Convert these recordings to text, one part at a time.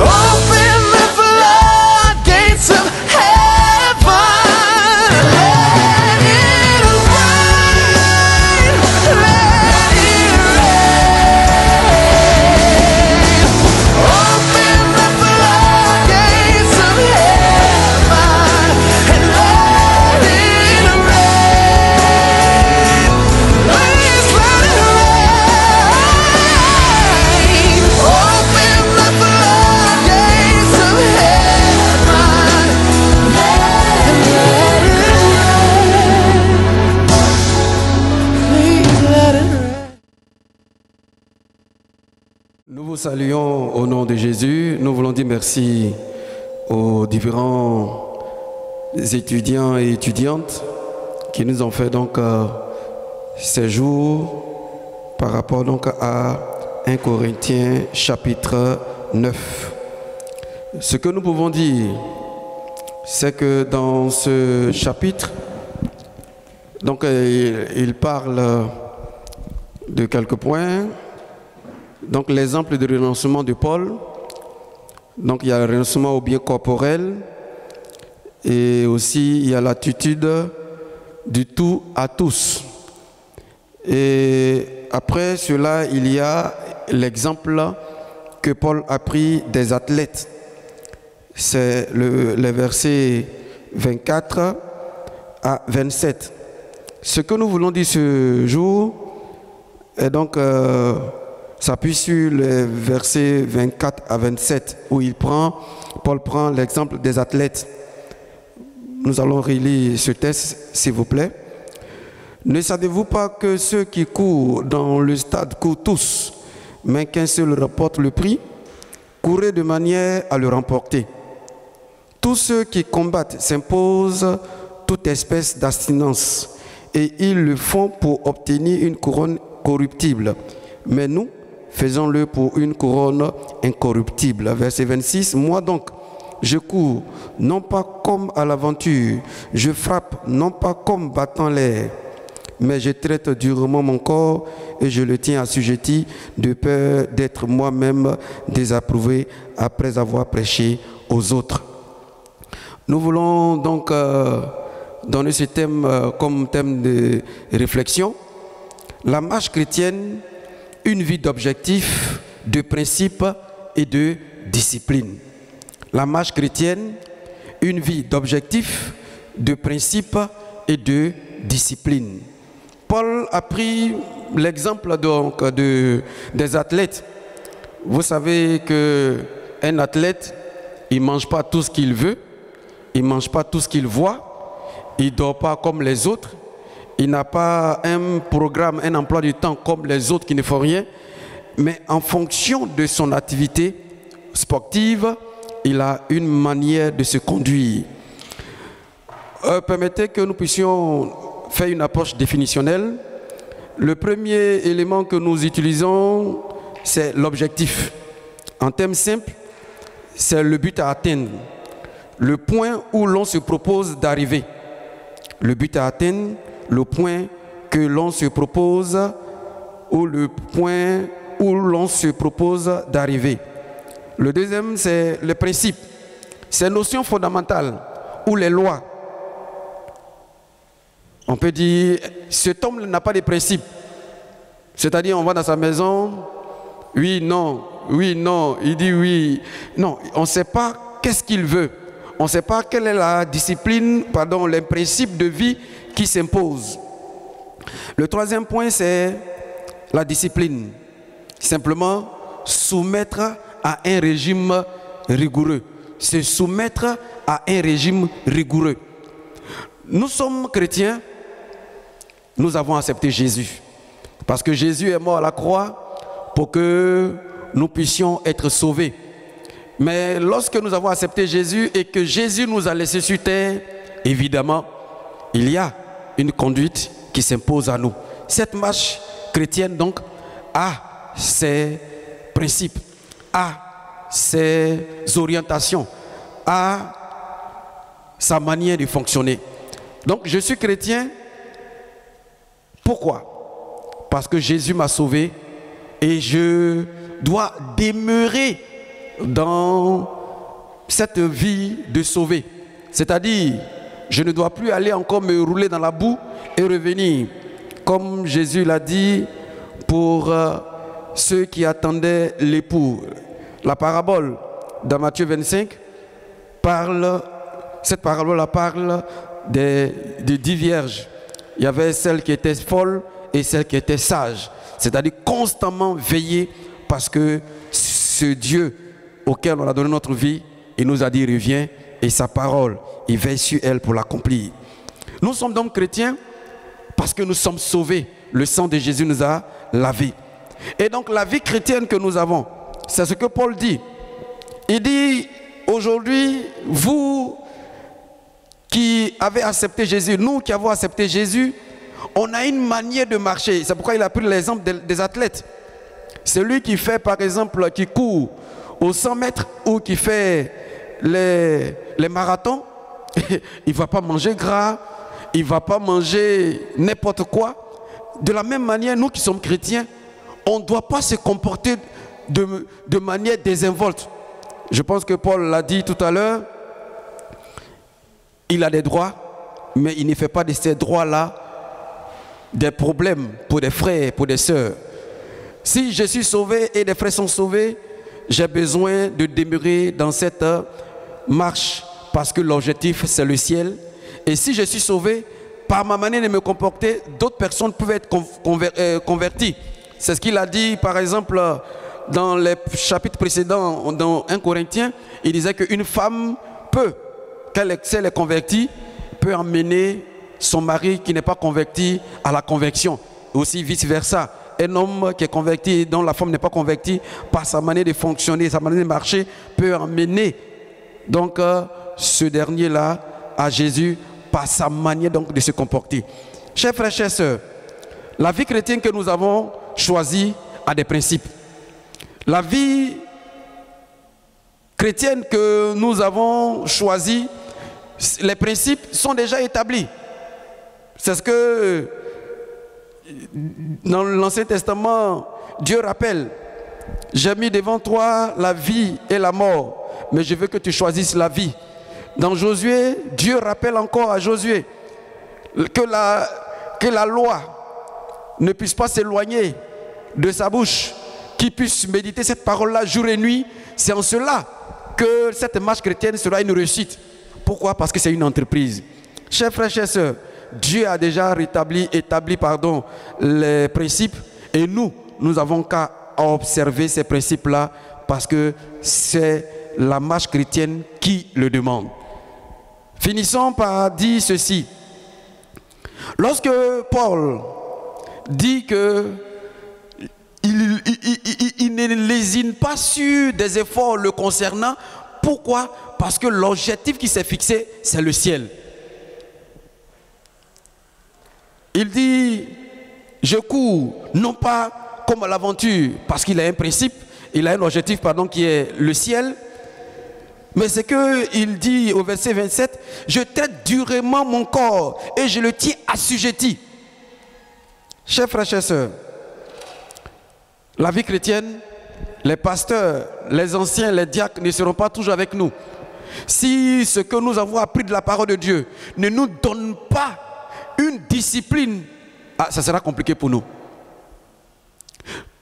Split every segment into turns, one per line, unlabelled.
Open the floodgates of heaven. Let it rain. Let it rain. Open the floodgates of heaven and let it rain. Please let it rain. Open the floodgates of heaven and let it rain. Please let it rain.
Nous vous saluons au nom de Jésus. Nous voulons dire merci aux différents étudiants et étudiantes qui nous ont fait donc ces jours par rapport donc à 1 Corinthiens chapitre 9. Ce que nous pouvons dire, c'est que dans ce chapitre, donc il parle de quelques points. Donc l'exemple de renoncement de Paul, donc il y a le renoncement au bien corporel et aussi il y a l'attitude du tout à tous. Et après cela, il y a l'exemple que Paul a pris des athlètes. C'est les versets 24 à 27. Ce que nous voulons dire ce jour est donc s'appuie sur les versets 24 à 27 où Paul prend l'exemple des athlètes. Nous allons relire ce texte, s'il vous plaît. Ne savez-vous pas que ceux qui courent dans le stade courent tous, mais qu'un seul remporte le prix? Courez de manière à le remporter. Tous ceux qui combattent s'imposent toute espèce d'abstinence, et ils le font pour obtenir une couronne corruptible. Mais nous, faisons-le pour une couronne incorruptible. Verset 26. Moi donc, je cours, non pas comme à l'aventure, je frappe, non pas comme battant l'air, mais je traite durement mon corps et je le tiens assujetti de peur d'être moi-même désapprouvé après avoir prêché aux autres. Nous voulons donc donner ce thème comme thème de réflexion. La marche chrétienne, une vie d'objectifs, de principes et de discipline. La marche chrétienne, une vie d'objectifs, de principes et de discipline. Paul a pris l'exemple donc des athlètes. Vous savez qu'un athlète, il ne mange pas tout ce qu'il veut, il ne mange pas tout ce qu'il voit, il ne dort pas comme les autres. Il n'a pas un programme, un emploi du temps comme les autres qui ne font rien, mais en fonction de son activité sportive, il a une manière de se conduire. Permettez que nous puissions faire une approche définitionnelle. Le premier élément que nous utilisons, c'est l'objectif. En termes simples, c'est le but à atteindre, le point où l'on se propose d'arriver. Le but à atteindre, le point que l'on se propose ou le point où l'on se propose d'arriver. Le deuxième, c'est le principe. Ces notions fondamentales ou les lois. On peut dire, cet homme n'a pas de principe. C'est-à-dire, on va dans sa maison, oui, non, il dit oui. Non, on ne sait pas qu'est-ce qu'il veut. On ne sait pas quelle est la discipline, pardon, les principes de vie qui s'imposent. Le troisième point, c'est la discipline. Simplement, soumettre à un régime rigoureux. Se soumettre à un régime rigoureux. Nous sommes chrétiens, nous avons accepté Jésus. Parce que Jésus est mort à la croix pour que nous puissions être sauvés. Mais lorsque nous avons accepté Jésus et que Jésus nous a laissés sur terre, évidemment, il y a une conduite qui s'impose à nous. Cette marche chrétienne, donc, a ses principes, a ses orientations, a sa manière de fonctionner. Donc, je suis chrétien. Pourquoi? Parce que Jésus m'a sauvé et je dois demeurer dans cette vie de sauver. C'est-à-dire, je ne dois plus aller encore me rouler dans la boue et revenir. Comme Jésus l'a dit pour ceux qui attendaient l'époux. La parabole dans Matthieu 25 parle, cette parabole parle de 10 vierges. Il y avait celle qui était folle et celle qui était sage. C'est-à-dire constamment veiller parce que ce Dieu auquel on a donné notre vie, il nous a dit reviens et sa parole, il veille sur elle pour l'accomplir. Nous sommes donc chrétiens parce que nous sommes sauvés. Le sang de Jésus nous a lavés. Et donc la vie chrétienne que nous avons, c'est ce que Paul dit. Il dit aujourd'hui, vous qui avez accepté Jésus, nous qui avons accepté Jésus, on a une manière de marcher. C'est pourquoi il a pris l'exemple des athlètes. Celui qui fait par exemple, qui court aux 100 mètres ou qui fait les marathons, il ne va pas manger gras, il ne va pas manger n'importe quoi. De la même manière, nous qui sommes chrétiens, on ne doit pas se comporter de manière désinvolte. Je pense que Paul l'a dit tout à l'heure, il a des droits, mais il ne fait pas de ces droits-là des problèmes pour des frères, pour des sœurs. Si je suis sauvé et des frères sont sauvés, j'ai besoin de demeurer dans cette marche parce que l'objectif c'est le ciel. Et si je suis sauvé, par ma manière de me comporter, d'autres personnes peuvent être converties. C'est ce qu'il a dit par exemple dans les chapitres précédents dans 1 Corinthiens. Il disait qu'une femme peut, qu'elle est convertie, peut emmener son mari qui n'est pas converti à la conversion. Aussi vice versa. Un homme qui est converti, dont la femme n'est pas convertie, par sa manière de fonctionner, sa manière de marcher, peut emmener donc ce dernier-là à Jésus par sa manière donc de se comporter. Chers frères, chères sœurs, la vie chrétienne que nous avons choisie a des principes. La vie chrétienne que nous avons choisie, les principes sont déjà établis. C'est ce que dans l'Ancien Testament, Dieu rappelle, j'ai mis devant toi la vie et la mort, mais je veux que tu choisisses la vie. Dans Josué, Dieu rappelle encore à Josué que la loi ne puisse pas s'éloigner de sa bouche, qu'il puisse méditer cette parole-là jour et nuit. C'est en cela que cette marche chrétienne sera une réussite. Pourquoi? Parce que c'est une entreprise. Chers frères, chères sœurs, Dieu a déjà établi les principes et nous avons qu'à observer ces principes-là parce que c'est la marche chrétienne qui le demande. Finissons par dire ceci. Lorsque Paul dit que il ne lésine pas sur des efforts le concernant, pourquoi? Parce que l'objectif qui s'est fixé, c'est le ciel. Il dit, je cours, non pas comme à l'aventure, parce qu'il a un principe, il a un objectif, pardon, qui est le ciel. Mais c'est qu'il dit au verset 27, je traite durement mon corps et je le tiens assujetti. Chers frères, chères sœurs, la vie chrétienne, les pasteurs, les anciens, les diacres ne seront pas toujours avec nous. Si ce que nous avons appris de la parole de Dieu ne nous donne pas une discipline, ça sera compliqué pour nous.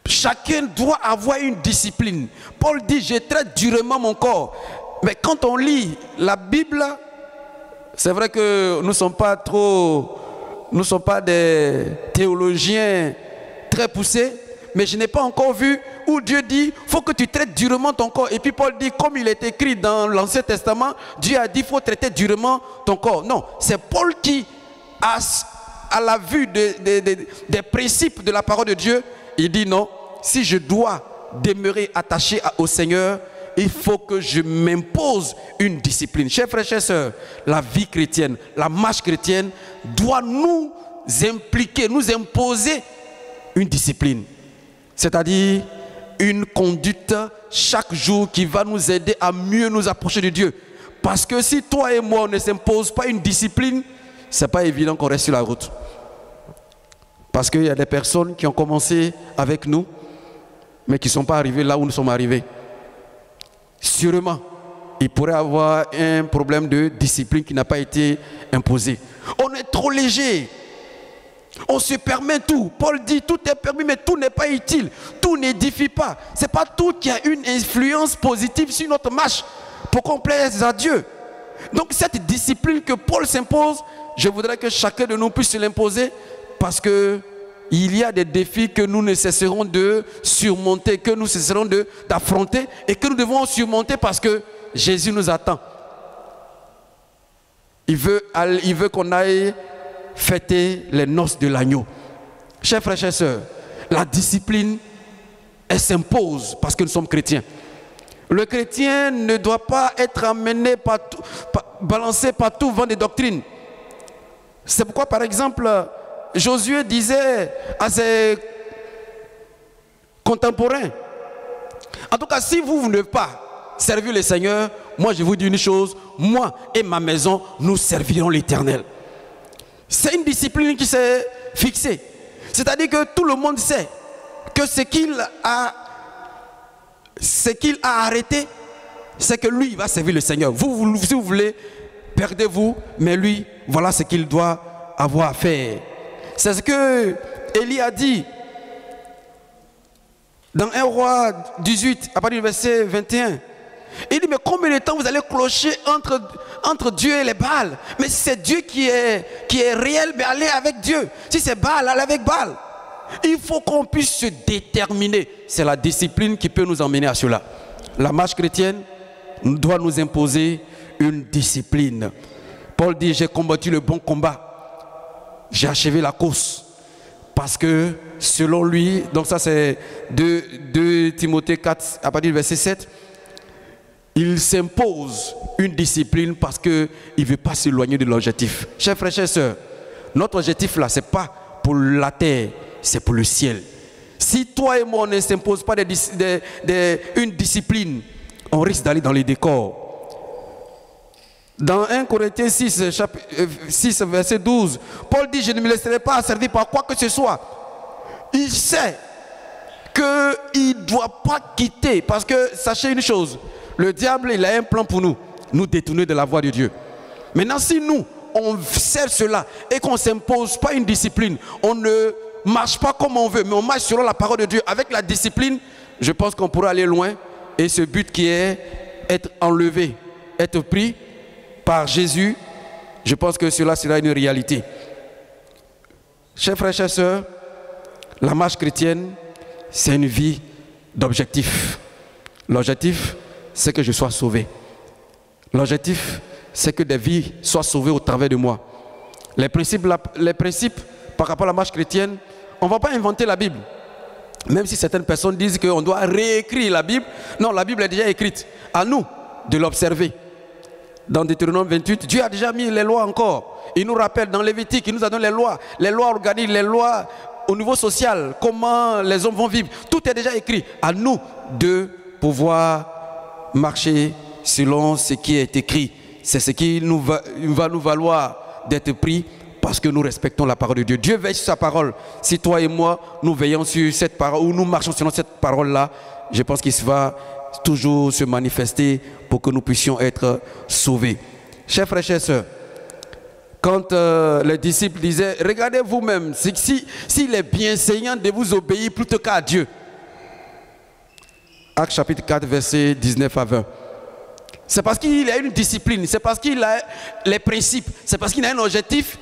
Chacun doit avoir une discipline. Paul dit, je traite durement mon corps. Mais quand on lit la Bible, c'est vrai que nous ne sommes pas des théologiens très poussés, mais je n'ai pas encore vu où Dieu dit, il faut que tu traites durement ton corps. Et puis Paul dit, comme il est écrit dans l'Ancien Testament, Dieu a dit, il faut traiter durement ton corps. Non, c'est Paul qui, à la vue des principes de la parole de Dieu, il dit non, si je dois demeurer attaché au Seigneur, il faut que je m'impose une discipline. Chers frères, chères sœurs, la vie chrétienne, la marche chrétienne doit nous impliquer, nous imposer une discipline. C'est-à-dire une conduite chaque jour qui va nous aider à mieux nous approcher de Dieu. Parce que si toi et moi on ne s'impose pas une discipline, ce n'est pas évident qu'on reste sur la route. Parce qu'il y a des personnes qui ont commencé avec nous, mais qui ne sont pas arrivées là où nous sommes arrivés. sûrement, il pourrait avoir un problème de discipline qui n'a pas été imposé. On est trop léger. On se permet tout. Paul dit tout est permis, mais tout n'est pas utile. Tout n'édifie pas. Ce n'est pas tout qui a une influence positive sur notre marche pour qu'on plaise à Dieu. Donc cette discipline que Paul s'impose, je voudrais que chacun de nous puisse l'imposer parce que il y a des défis que nous ne cesserons de surmonter, que nous cesserons d'affronter et que nous devons surmonter parce que Jésus nous attend. Il veut qu'on aille fêter les noces de l'agneau. Chers frères, chères sœurs, la discipline, elle s'impose parce que nous sommes chrétiens. Le chrétien ne doit pas être amené balancé par tout vent de doctrine. C'est pourquoi, par exemple, Josué disait à ses contemporains, en tout cas, si vous ne voulez pas servir le Seigneur, moi je vous dis une chose, moi et ma maison, nous servirons l'Éternel. C'est une discipline qui s'est fixée. C'est-à-dire que tout le monde sait que ce qu'il a arrêté, c'est que lui, il va servir le Seigneur. Vous, si vous voulez, perdez-vous, mais lui, voilà ce qu'il doit avoir à faire. C'est ce que Élie a dit dans 1 Roi 18, à partir du verset 21. Il dit, mais combien de temps vous allez clocher entre Dieu et les Baals? Mais si c'est Dieu qui est réel, mais allez avec Dieu. Si c'est Baal, allez avec Baal. Il faut qu'on puisse se déterminer. C'est la discipline qui peut nous emmener à cela. La marche chrétienne doit nous imposer une discipline. Paul dit, j'ai combattu le bon combat. J'ai achevé la course. Parce que selon lui, donc ça c'est 2 Timothée 4 à partir du verset 7, il s'impose une discipline parce qu'il ne veut pas s'éloigner de l'objectif. Chers frères, chères sœurs, notre objectif là, ce n'est pas pour la terre, c'est pour le ciel. Si toi et moi, on ne s'impose pas une discipline, on risque d'aller dans les décors. Dans 1 Corinthiens 6, verset 12, Paul dit, je ne me laisserai pas servir par quoi que ce soit. Il sait qu'il ne doit pas quitter, parce que sachez une chose, le diable, il a un plan pour nous détourner de la voie de Dieu. Maintenant, si nous, on sait cela et qu'on ne s'impose pas une discipline, on ne marche pas comme on veut, mais on marche selon la parole de Dieu, avec la discipline, je pense qu'on pourra aller loin. Et ce but qui est être enlevé, être pris par Jésus, je pense que cela sera une réalité. Chers frères, chères sœurs, la marche chrétienne, c'est une vie d'objectif. L'objectif, c'est que je sois sauvé. L'objectif, c'est que des vies soient sauvées au travers de moi. Les principes par rapport à la marche chrétienne, on ne va pas inventer la Bible. Même si certaines personnes disent qu'on doit réécrire la Bible. Non, la Bible est déjà écrite. À nous de l'observer. Dans Deutéronome 28, Dieu a déjà mis les lois encore. Il nous rappelle dans Lévitique, il nous a donné les lois organiques, les lois au niveau social, comment les hommes vont vivre. Tout est déjà écrit. À nous de pouvoir marcher selon ce qui est écrit. C'est ce qui va nous valoir d'être pris parce que nous respectons la parole de Dieu. Dieu veille sur sa parole. Si toi et moi, nous veillons sur cette parole ou nous marchons selon cette parole-là, je pense qu'il va toujours se manifester pour que nous puissions être sauvés. Chers frères, chères sœurs, quand les disciples disaient, regardez vous-même, s'il est bienséant de vous obéir plutôt qu'à Dieu. Actes chapitre 4, versets 19 à 20. C'est parce qu'il a une discipline, c'est parce qu'il a les principes, c'est parce qu'il a un objectif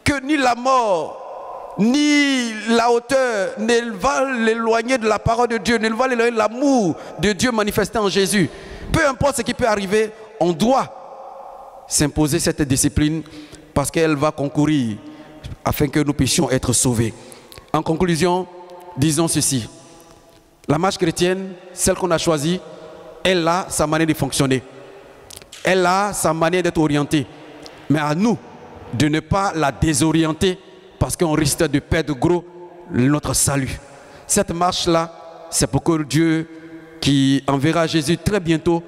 que ni la mort, ni la hauteur ne va l'éloigner de la parole de Dieu, ne va l'éloigner de l'amour de Dieu manifesté en Jésus. Peu importe ce qui peut arriver, on doit s'imposer cette discipline parce qu'elle va concourir afin que nous puissions être sauvés. En conclusion, disons ceci. La marche chrétienne, celle qu'on a choisie, elle a sa manière de fonctionner. Elle a sa manière d'être orientée. Mais à nous de ne pas la désorienter parce qu'on risque de perdre gros notre salut. Cette marche-là, c'est pour que Dieu, qui enverra Jésus très bientôt,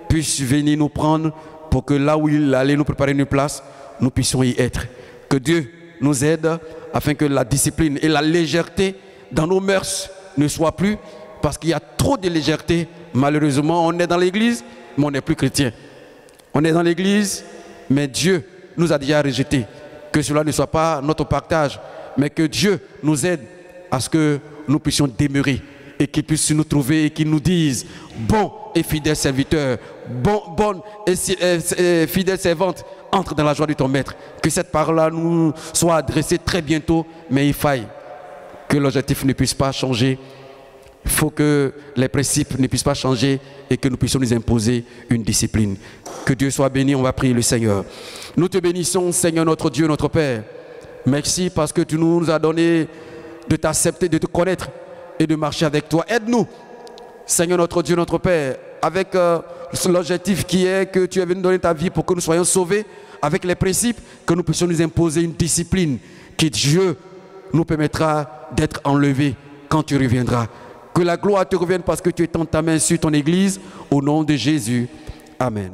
puisse venir nous prendre pour que là où il allait nous préparer une place, nous puissions y être. Que Dieu nous aide afin que la discipline et la légèreté dans nos mœurs ne soient plus, parce qu'il y a trop de légèreté Malheureusement, on est dans l'église, mais on n'est plus chrétien. On est dans l'église, mais Dieu nous a déjà rejetés. Que cela ne soit pas notre partage, mais que Dieu nous aide à ce que nous puissions demeurer et qu'il puisse nous trouver et qu'il nous dise: bon et fidèle serviteur, bonne et fidèle servante, entre dans la joie de ton maître. Que cette parole-là nous soit adressée très bientôt, mais il faille que l'objectif ne puisse pas changer. Il faut que les principes ne puissent pas changer et que nous puissions nous imposer une discipline. Que Dieu soit béni, on va prier le Seigneur. Nous te bénissons, Seigneur notre Dieu, notre Père. Merci parce que tu nous as donné de t'accepter, de te connaître et de marcher avec toi. Aide-nous, Seigneur notre Dieu, notre Père, avec l'objectif qui est que tu es venu donner ta vie pour que nous soyons sauvés, avec les principes, que nous puissions nous imposer une discipline qui, Dieu, nous permettra d'être enlevés quand tu reviendras. Que la gloire te revienne parce que tu étends ta main sur ton Église, au nom de Jésus. Amen.